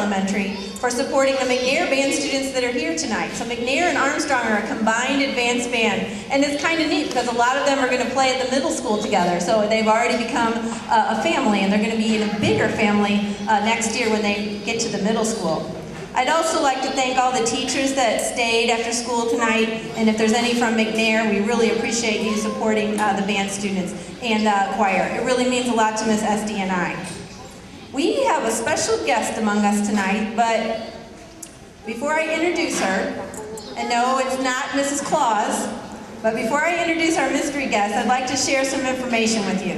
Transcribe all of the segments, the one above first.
Elementary for supporting the McNair band students that are here tonight. So McNair and Armstrong are a combined advanced band, and it's kind of neat because a lot of them are going to play at the middle school together. So they've already become a family, and they're going to be in a bigger family next year when they get to the middle school. I'd also like to thank all the teachers that stayed after school tonight, and if there's any from McNair, we really appreciate you supporting the band students and choir. It really means a lot to Miss SD and I. We have a special guest among us tonight, but before I introduce her, and no, it's not Mrs. Claus, but before I introduce our mystery guest, I'd like to share some information with you.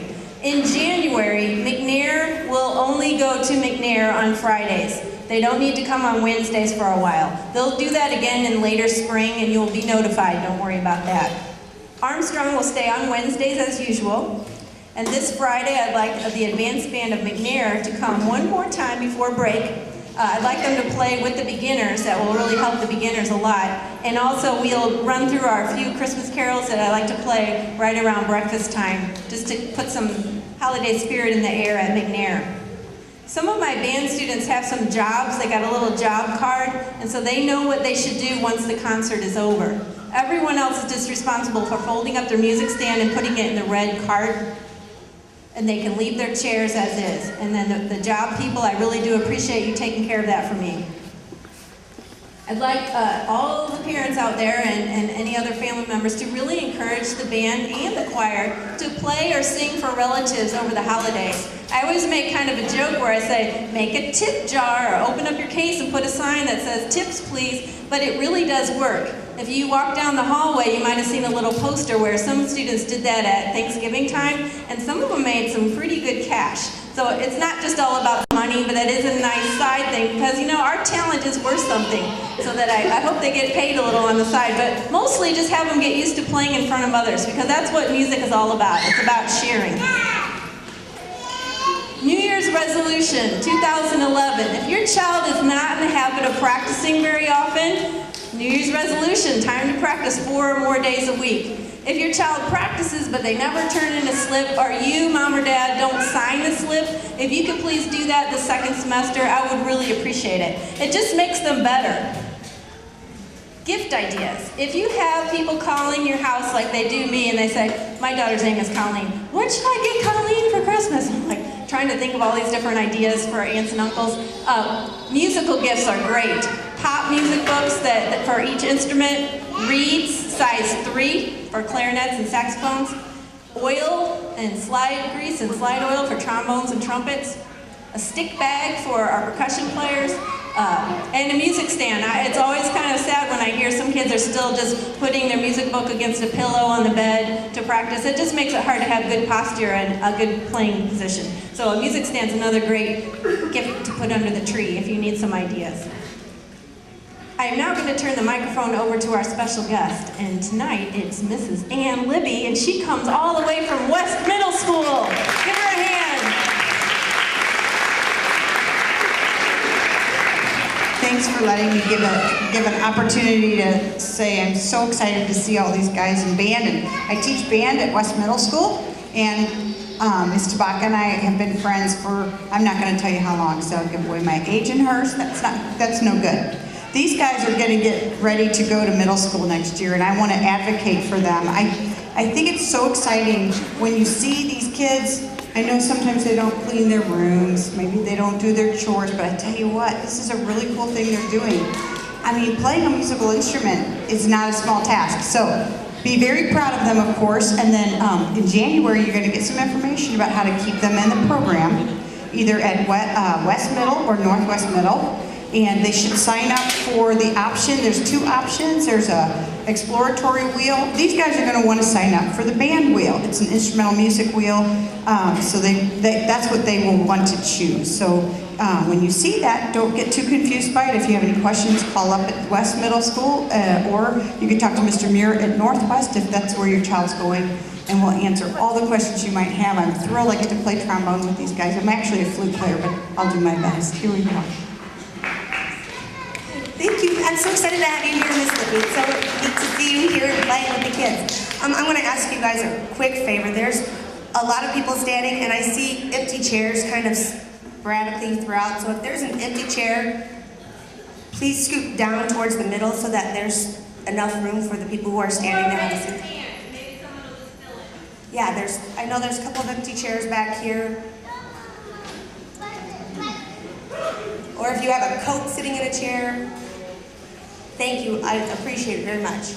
In January, McNair will only go to McNair on Fridays. They don't need to come on Wednesdays for a while. They'll do that again in later spring, and you'll be notified. Don't worry about that. Armstrong will stay on Wednesdays as usual. And this Friday, I'd like the advanced band of McNair to come one more time before break. I'd like them to play with the beginners. That will really help the beginners a lot. And also, we'll run through our few Christmas carols that I like to play right around breakfast time, just to put some holiday spirit in the air at McNair. Some of my band students have some jobs. They got a little job card, and so they know what they should do once the concert is over. Everyone else is just responsible for folding up their music stand and putting it in the red cart, and they can leave their chairs as is. And then the job people, I really do appreciate you taking care of that for me. I'd like all of the parents out there and any other family members to really encourage the band and the choir to play or sing for relatives over the holidays. I always make kind of a joke where I say, make a tip jar, or open up your case and put a sign that says, tips please, but it really does work. If you walk down the hallway, you might have seen a little poster where some students did that at Thanksgiving time, and some of them made some pretty good cash. So it's not just all about the money, but that is a nice side thing, because you know, our talent is worth something. So that I hope they get paid a little on the side, but mostly just have them get used to playing in front of others, because that's what music is all about. It's about sharing. New Year's resolution, 2011. If your child is not in the habit of practicing very often, New Year's resolution, time to practice 4 or more days a week. If your child practices but they never turn in a slip, or you, mom or dad, don't sign the slip, if you could please do that the second semester, I would really appreciate it. It just makes them better. Gift ideas. If you have people calling your house like they do me, and they say, my daughter's name is Colleen, what should I get Colleen for Christmas? I'm like trying to think of all these different ideas for our aunts and uncles. Musical gifts are great. Pop music books that for each instrument, reeds, size 3 for clarinets and saxophones, oil and slide grease and slide oil for trombones and trumpets, a stick bag for our percussion players, and a music stand. It's always kind of sad when I hear some kids are still just putting their music book against a pillow on the bed to practice. It just makes it hard to have good posture and a good playing position. So a music stand's another great gift to put under the tree if you need some ideas. I am now going to turn the microphone over to our special guest, and tonight it's Mrs. Ann Libby, and she comes all the way from West Middle School. Give her a hand. Thanks for letting me give an opportunity to say I'm so excited to see all these guys in band. And I teach band at West Middle School, and Ms. Tabaka and I have been friends for, I'm not going to tell you how long, so I'll give away my age and hers. That's no good. These guys are going to get ready to go to middle school next year, and I want to advocate for them. I think it's so exciting when you see these kids. I know sometimes they don't clean their rooms, maybe they don't do their chores, but I tell you what, this is a really cool thing they're doing. I mean, playing a musical instrument is not a small task, so be very proud of them, of course, and then in January you're going to get some information about how to keep them in the program, either at West Middle or Northwest Middle. And they should sign up for the option. There's 2 options. There's a exploratory wheel. These guys are going to want to sign up for the band wheel. It's an instrumental music wheel, so that's what they will want to choose. So when you see that, don't get too confused by it. If you have any questions, call up at West Middle School, or you can talk to Mr. Muir at Northwest if that's where your child's going, and we'll answer all the questions you might have. I'm thrilled I get to play trombone with these guys. I'm actually a flute player, but I'll do my best. Here we go. Thank you. I'm so excited to have you here, Miss Libby. It's so neat to see you here and playing with the kids. I'm going to ask you guys a quick favor. There's a lot of people standing, and I see empty chairs kind of sporadically throughout. So if there's an empty chair, please scoot down towards the middle so that there's enough room for the people who are standing to have a seat. Yeah, I know there's a couple of empty chairs back here. Or if you have a coat sitting in a chair, thank you, I appreciate it very much.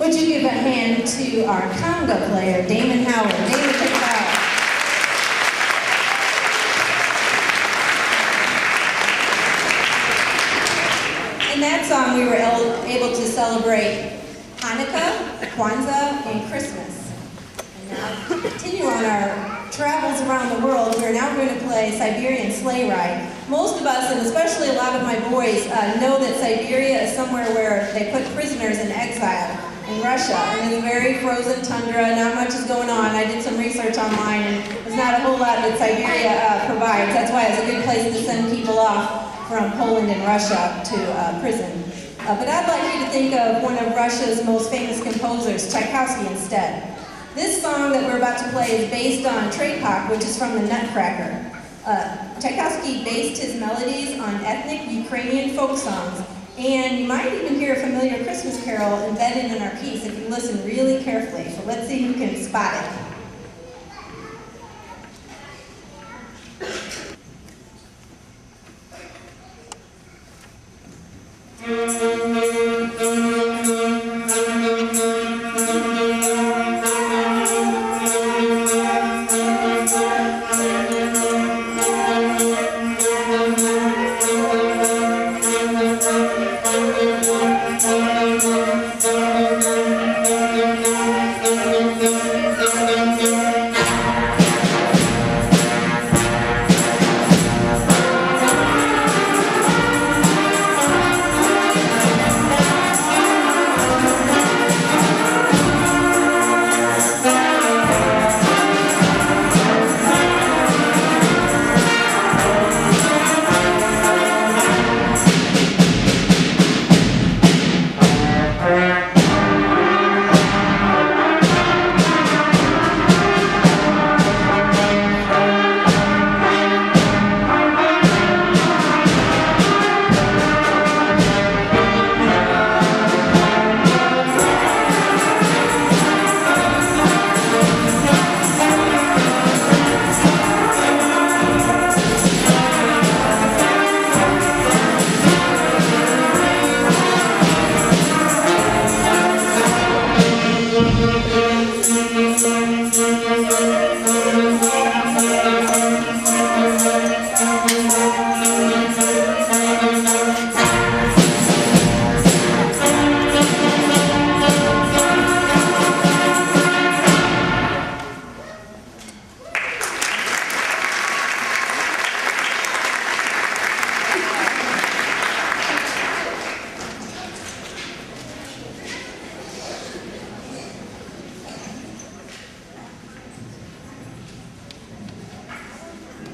Would you give a hand to our conga player, Damon Howard? Damon, take it out. In that song, we were able to celebrate Hanukkah, Kwanzaa, and Christmas. And now, to continue on our travels around the world, we're now going to play Siberian Sleigh Ride. Most of us, and especially a lot of my boys, know that Siberia is somewhere where they put prisoners in exile in Russia. And it's a very frozen tundra, not much is going on. I did some research online, and there's not a whole lot that Siberia provides. That's why it's a good place to send people off from Poland and Russia to prison. But I'd like you to think of one of Russia's most famous composers, Tchaikovsky, instead. This song that we're about to play is based on Trepach, which is from the Nutcracker. Tchaikovsky based his melodies on ethnic Ukrainian folk songs, and you might even hear a familiar Christmas carol embedded in our piece if you listen really carefully. So let's see who can spot it.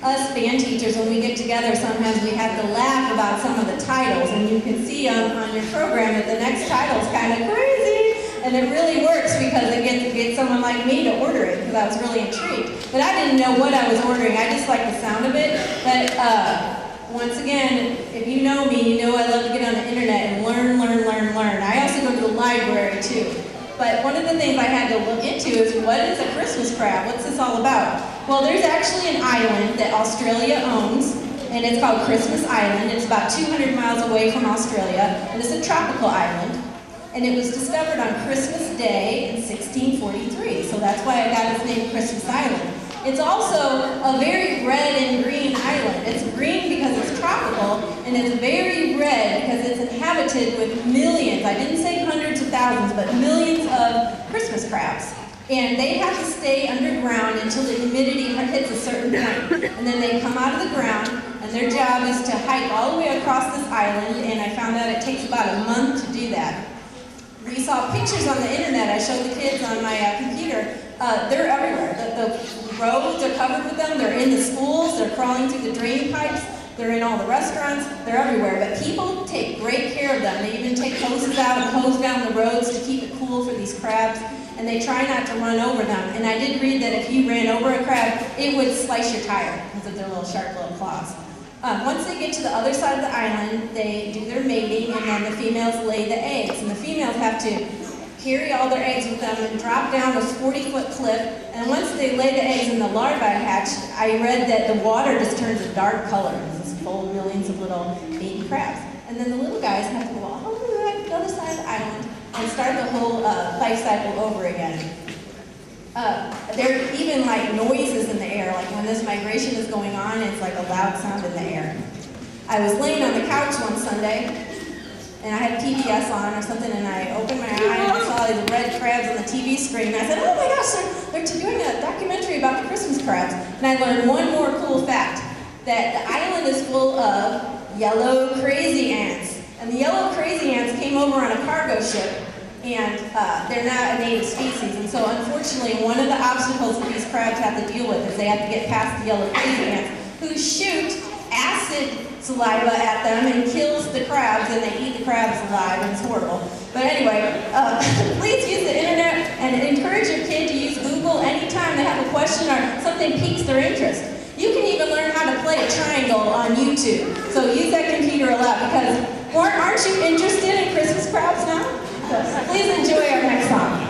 Us band teachers, when we get together, sometimes we have to laugh about some of the titles, and you can see on your program that the next title is kind of crazy, and it really works because it gets someone like me to order it, because I was really intrigued. But I didn't know what I was ordering, I just like the sound of it. But once again, if you know me, you know I love to get on the internet and learn. I also go to the library too. But one of the things I had to look into is, what is a Christmas crab? What's this all about? Well, there's actually an island that Australia owns, and it's called Christmas Island. It's about 200 miles away from Australia, and it's a tropical island. And it was discovered on Christmas Day in 1643, so that's why I got its name Christmas Island. It's also a very red and green island. It's green because it's tropical, and it's very red because it's inhabited with millions, I didn't say hundreds of thousands, but millions of Christmas crabs. And they have to stay underground until the humidity hits a certain point. And then they come out of the ground, and their job is to hike all the way across this island, and I found out it takes about a month to do that. We saw pictures on the internet, I showed the kids on my computer. They're everywhere. The roads are covered with them, they're in the schools, they're crawling through the drain pipes, they're in all the restaurants, they're everywhere. But people take great care of them. They even take hoses out and hose down the roads to keep it cool for these crabs, and they try not to run over them. And I did read that if you ran over a crab, it would slice your tire because of their little sharp little claws. Once they get to the other side of the island, they do their mating, and then the females lay the eggs. And the females have to carry all their eggs with them and drop down this 40-foot cliff. And once they lay the eggs and the larvae hatch, I read that the water just turns a dark color. It's full of millions of little baby crabs. And then the little guys have to go all the way to the other side of the island and start the whole life cycle over again. There are even like noises in the air, like when this migration is going on, it's like a loud sound in the air. I was laying on the couch one Sunday, and I had PBS on or something, and I opened my eye and I saw these red crabs on the TV screen, and I said, oh my gosh, they're doing a documentary about the Christmas crabs. And I learned one more cool fact, that the island is full of yellow crazy ants. And the yellow crazy ants came over on a cargo ship, and they're not a native species. And so unfortunately, one of the obstacles that these crabs have to deal with is they have to get past the yellow crazy ants, who shoot acid saliva at them and kills the crabs, and they eat the crabs alive, and it's horrible. But anyway, please use the internet and encourage your kid to use Google anytime they have a question or something piques their interest. You can even learn how to play a triangle on YouTube. So use that computer a lot, because aren't you interested in Christmas crabs now? So please enjoy our next song.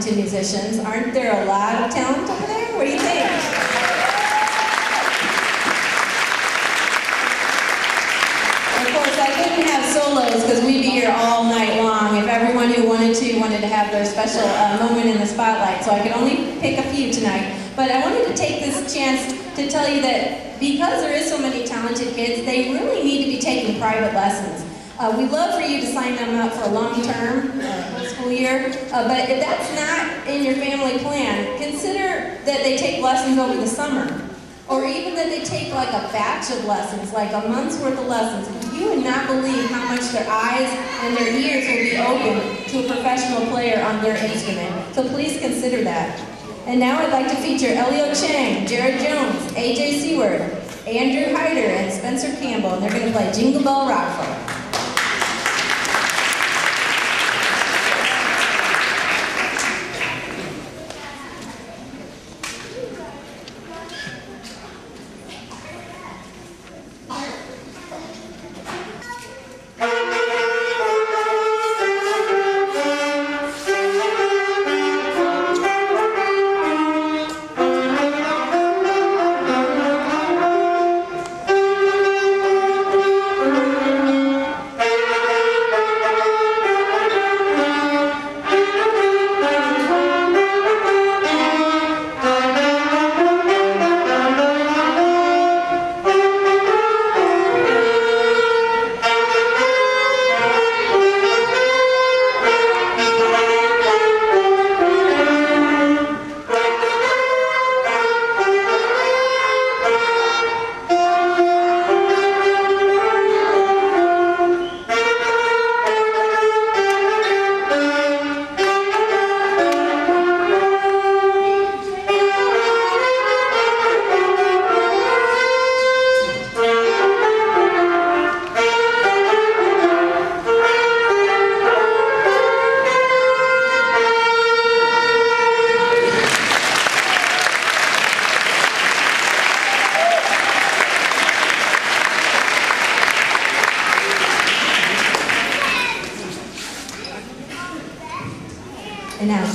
Musicians. Aren't there a lot of talent over there? What do you think? Of course, I couldn't have solos because we'd be here all night long if everyone who wanted to have their special moment in the spotlight. So I could only pick a few tonight. But I wanted to take this chance to tell you that because there is so many talented kids, they really need to be taking private lessons. We'd love for you to sign them up for a long-term school year, but if that's not in your family plan, consider that they take lessons over the summer, or even that they take like a batch of lessons, like a month's worth of lessons. You would not believe how much their eyes and their ears will be open to a professional player on their instrument. So please consider that. And now I'd like to feature Elliot Chang, Jared Jones, AJ Seward, Andrew Hyder, and Spencer Campbell, and they're going to play Jingle Bell Rock for us.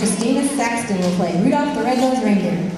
Christina Saxton will play Rudolph the Red-Nosed Reindeer.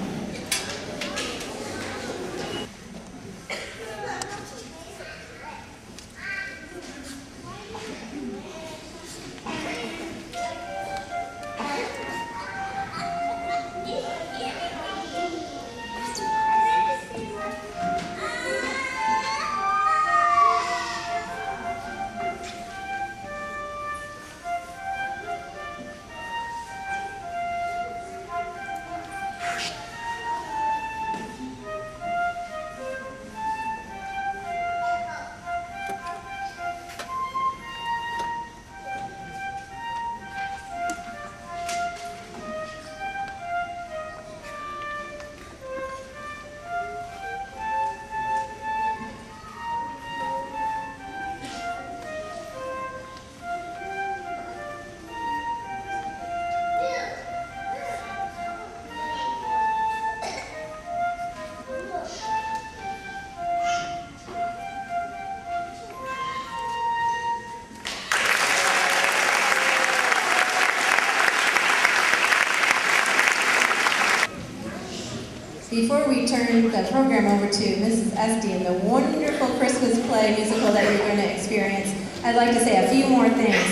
Before we turn the program over to Mrs. Esty and the wonderful Christmas play musical that you're going to experience, I'd like to say a few more things.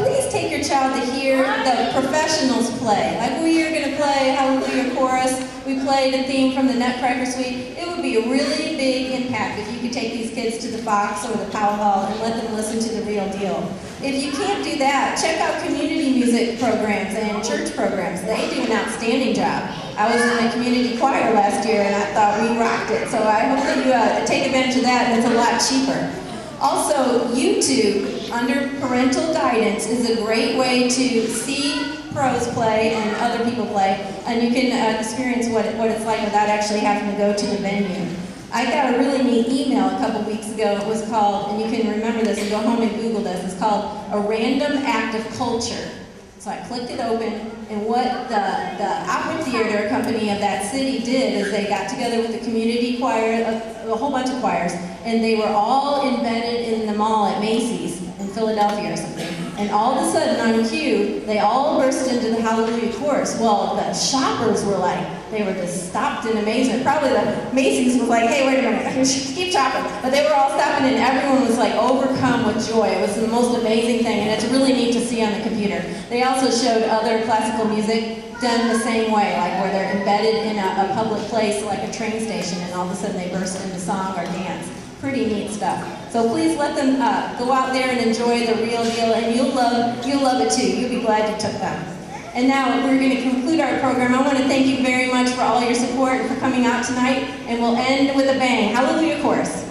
Please take your child to hear the professionals play. Like we are going to play Hallelujah Chorus. We played a theme from the Nutcracker Suite. It would be a really big impact if you could take these kids to the Fox or the Powell Hall and let them listen to the real deal. If you can't do that, check out community music programs and church programs. They do an outstanding job. I was in a community choir last year and I thought we rocked it. So I hope that you take advantage of that, and it's a lot cheaper. Also, YouTube, under parental guidance, is a great way to see pros play and other people play, and you can experience what it's like without actually having to go to the venue. I got a really neat email a couple weeks ago. It was called, and you can remember this and go home and Google this, it's called A Random Act of Culture. So I clicked it open, and what the opera theater company of that city did is they got together with the community choir, a whole bunch of choirs, and they were all embedded in the mall at Macy's in Philadelphia or something. And all of a sudden on cue, they all burst into the Hallelujah Chorus. Well, the shoppers were like, they were just stopped in amazement. Probably the Macy's was like, hey, wait a minute, keep shopping. But they were all stopping and everyone was like overcome with joy. It was the most amazing thing, and it's really neat to see on the computer. They also showed other classical music done the same way, like where they're embedded in a public place like a train station, and all of a sudden they burst into song or dance. Pretty neat stuff. So please let them go out there and enjoy the real deal, and you'll love it too. You'll be glad you took them. And now we're going to conclude our program. I want to thank you very much for all your support and for coming out tonight, and we'll end with a bang. Hallelujah Chorus.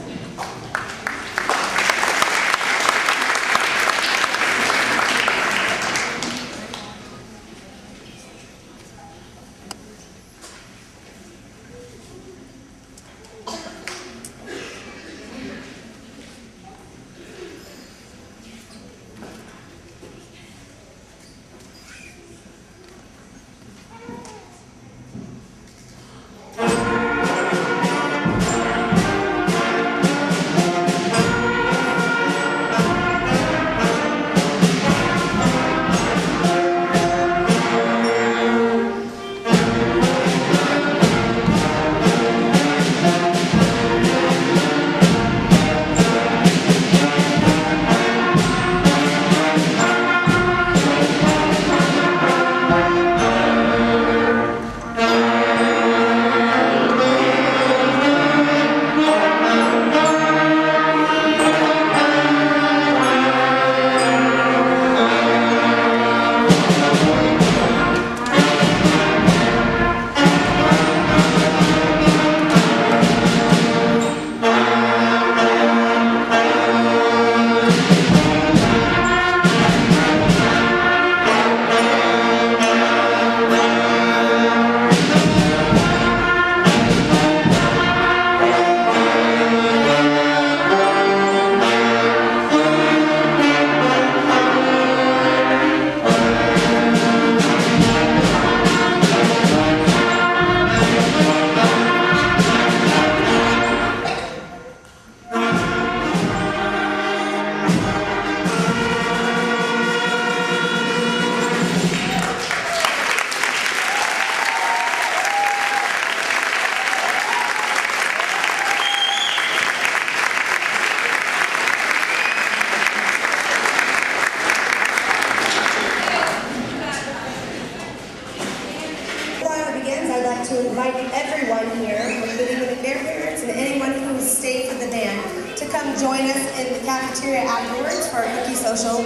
everyone here, including their parents and anyone who stayed for the band, to come join us in the cafeteria afterwards for a cookie social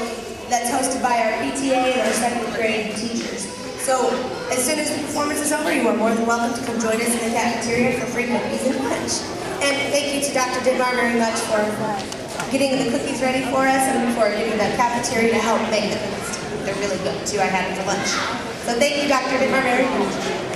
that's hosted by our PTA and our second grade teachers. So as soon as the performance is over, you are more than welcome to come join us in the cafeteria for free cookies and lunch. And thank you to Dr. Dittmar very much for getting the cookies ready for us and for getting the cafeteria to help make the cookies. They're really good too. I had them for lunch. So thank you, Dr. Dittmar, very much.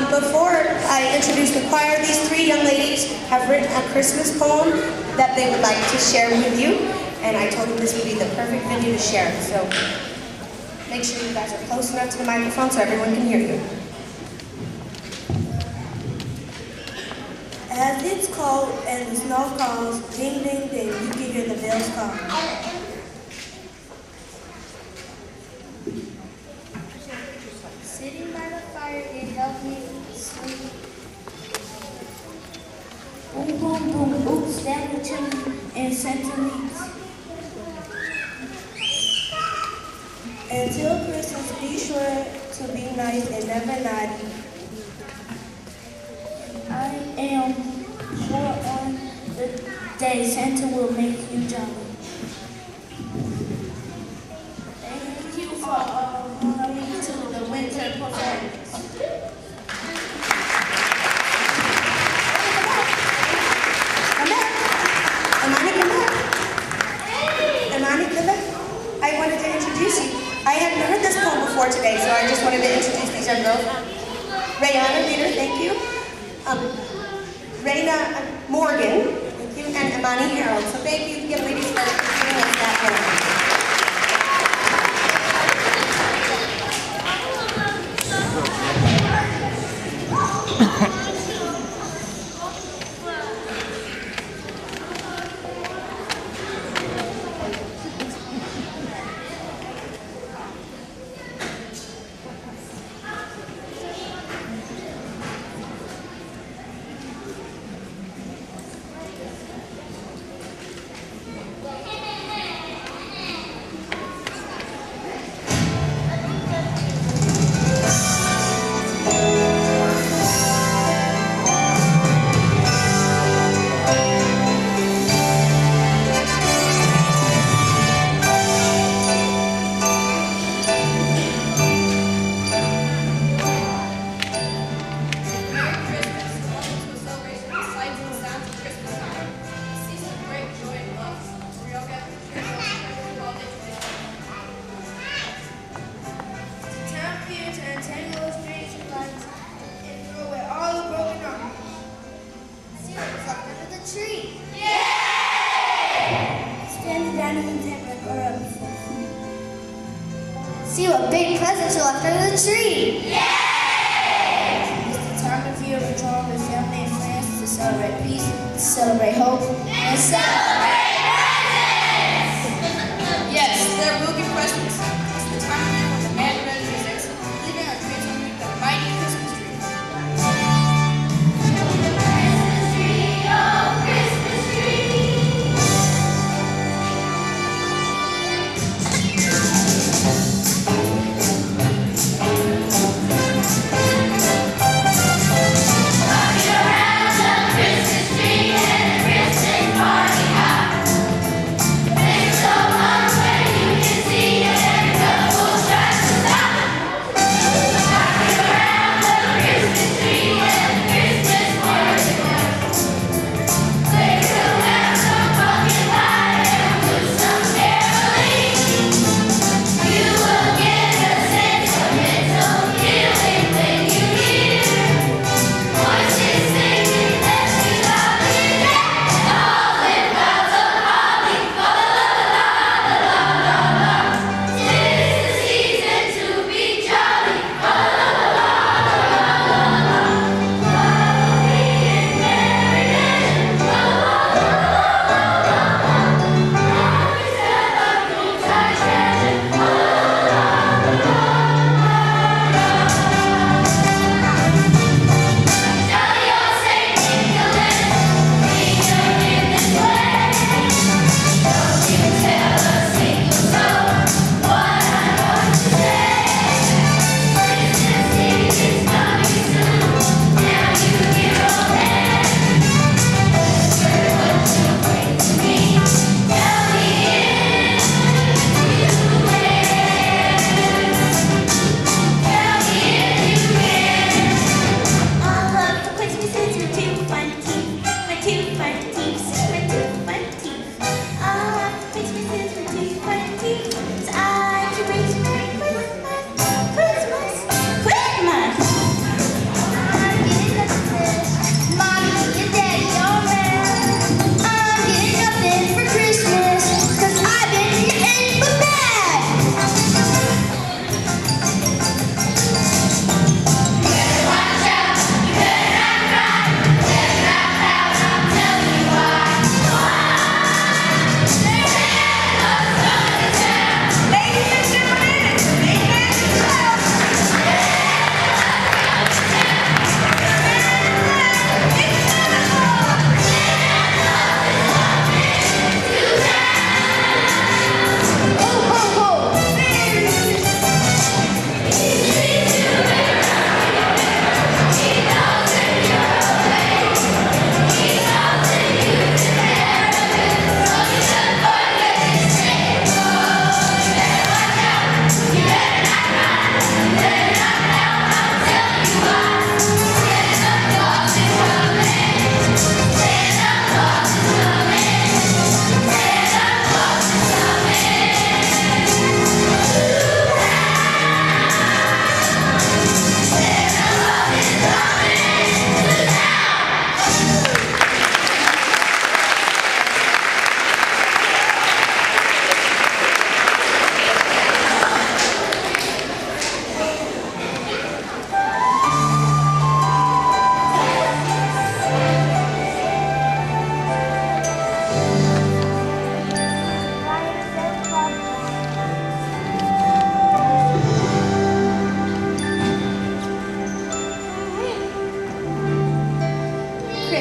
Before I introduce the choir, these three young ladies have written a Christmas poem that they would like to share with you, and I told them this would be the perfect venue to share. So make sure you guys are close enough to the microphone so everyone can hear you. As it's cold and the snow comes, ding, ding, ding, you can hear the bells call. Sitting by the fire, it helped me sleep. Boom, boom, boom, oops, down the chimney and Santa leaves. Until Christmas, be sure to be nice and never naughty. I am sure on the day Santa will make you jolly. Thank you for coming to the winter performance. Amani, come back. I wanted to introduce you. I hadn't heard this poem before today, so I just wanted to introduce these young girls. Rayana Leader, thank you. Raina Morgan, thank you, and Amani Harold. So thank you, young ladies, for giving us that poem. See what big presents you left under the tree! Yay! It's the time of year for drawing with family and friends to celebrate peace, to celebrate hope, and celebrate presents! Yes, there will be presents. It's the time of year when the band red visits, leaving our trees underneath the mighty Christmas tree. Christmas tree, oh Christmas tree! Walking around the Christmas tree and the Christmas party.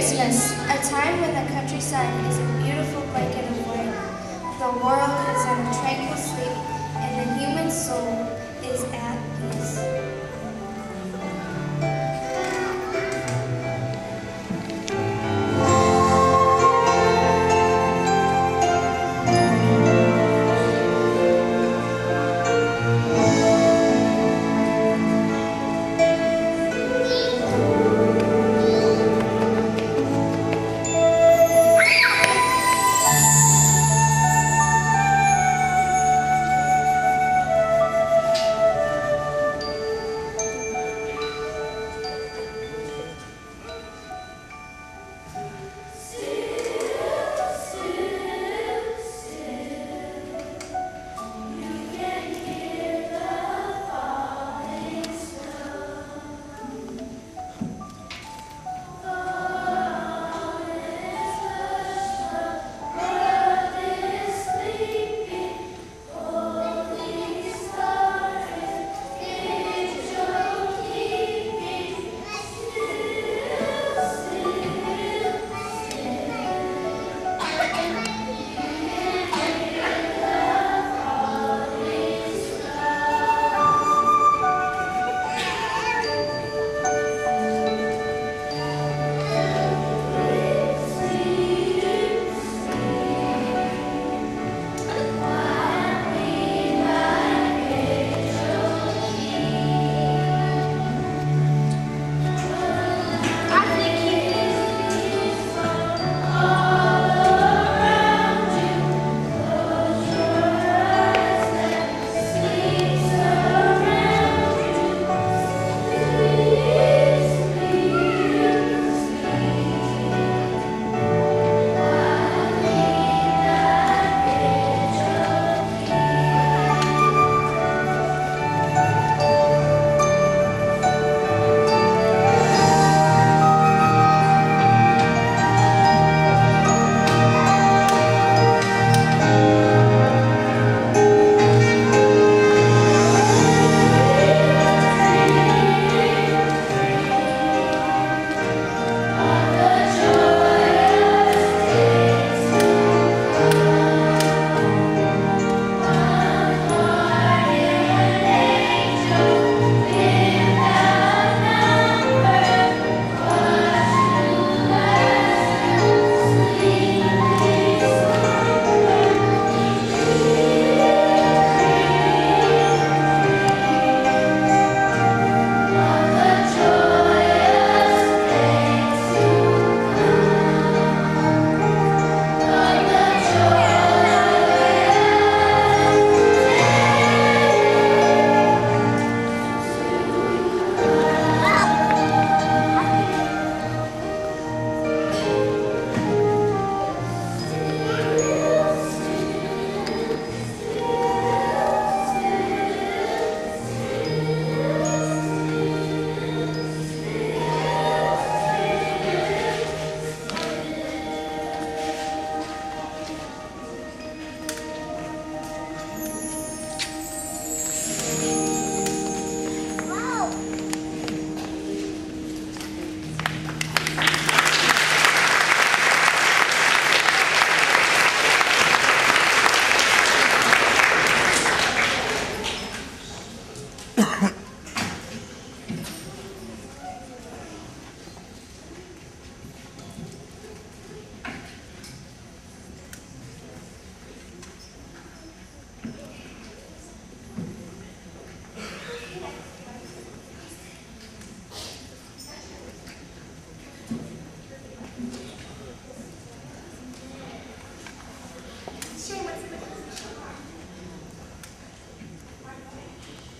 Christmas, a time when the countryside is a beautiful blanket of white. The world is in a tranquil sleep, and the human soul is at peace.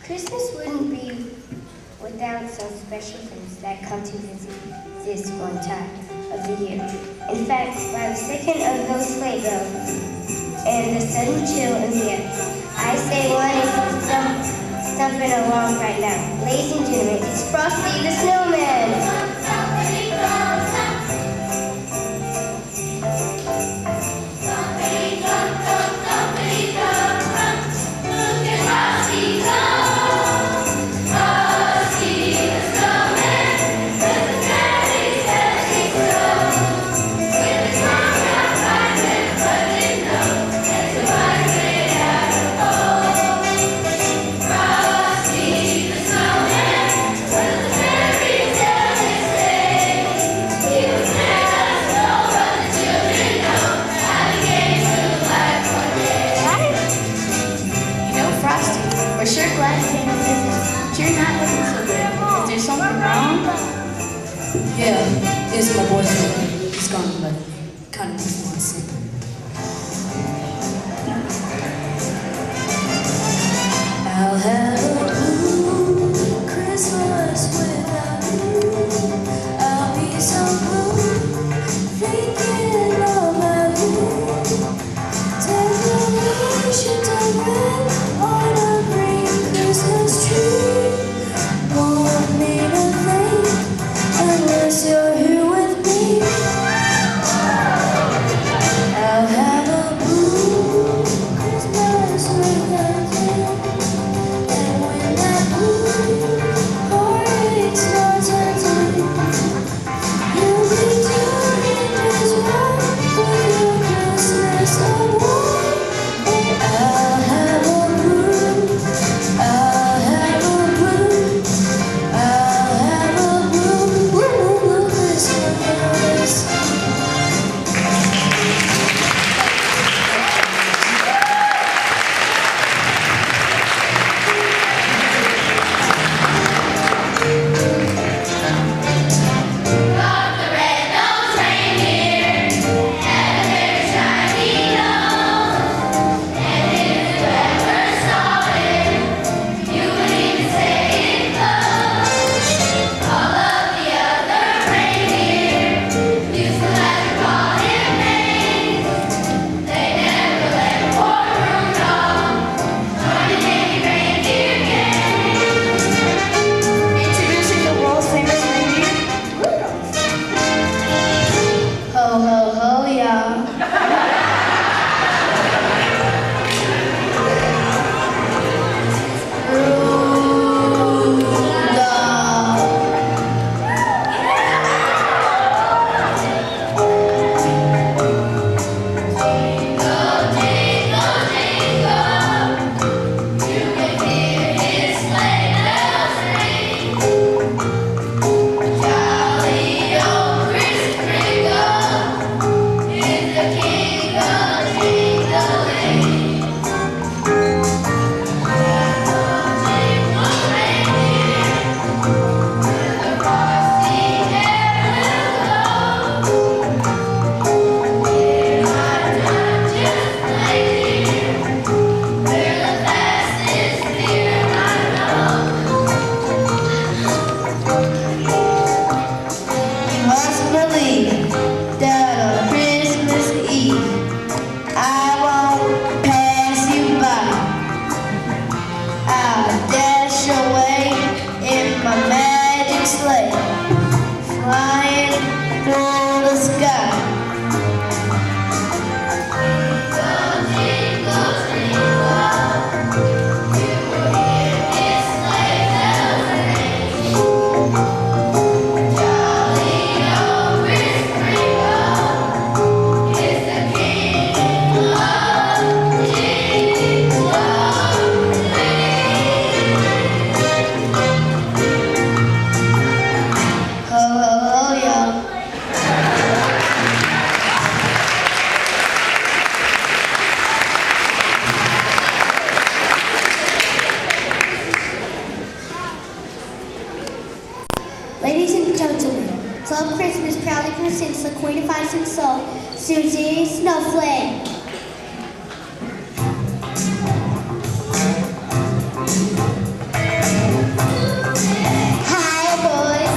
Christmas wouldn't be without some special things that come to visit this one time of the year. In fact, by the second of those sleigh bells and the sudden chill in the air, I say one is stumping along right now. Ladies and gentlemen, it's Frosty the Snowman. Frosty the Snowman, does the daddy tell me so? around? Yeah, it's my boyfriend. He's gone, but kind of makes me want to sing. I'll have a blue Christmas without you. I'll be so blue, thinking about you. Decoration red on a green Christmas tree won't mean a thing unless you're here with me. I'll have a blue Christmas without you. And when that blue heartache starts hurting, you'll be turning as white with your Christmas away. I'll have a blue, I'll have a blue, I'll have a blue, blue, blue Christmas. Introducing the world's famous reindeer, Rudolph. Ho, ho, ho, y'all. You must believe that on Christmas Eve I won't pass you by. I'll dash away in my magic sleigh, flying through the sky. Ho, ho, ho, y'all. Ladies and gentlemen, Club Christmas proudly presents the Queen of Ice and Soul, Susie Snowflake. Hi, boys.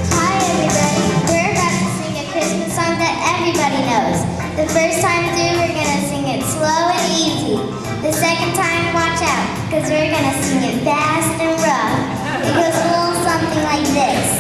Hi, everybody. We're about to sing a Christmas song that everybody knows. The first time through, we're going to sing it slow and easy. The second time, watch out, because we're going to sing it fast and rough. It goes a little something like this.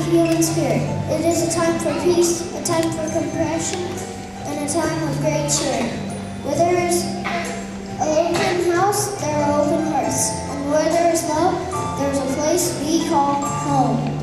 healing spirit. It is a time for peace, a time for compassion, and a time of great cheer. Where there is an open house, there are open hearts. And where there is love, there is a place we call home.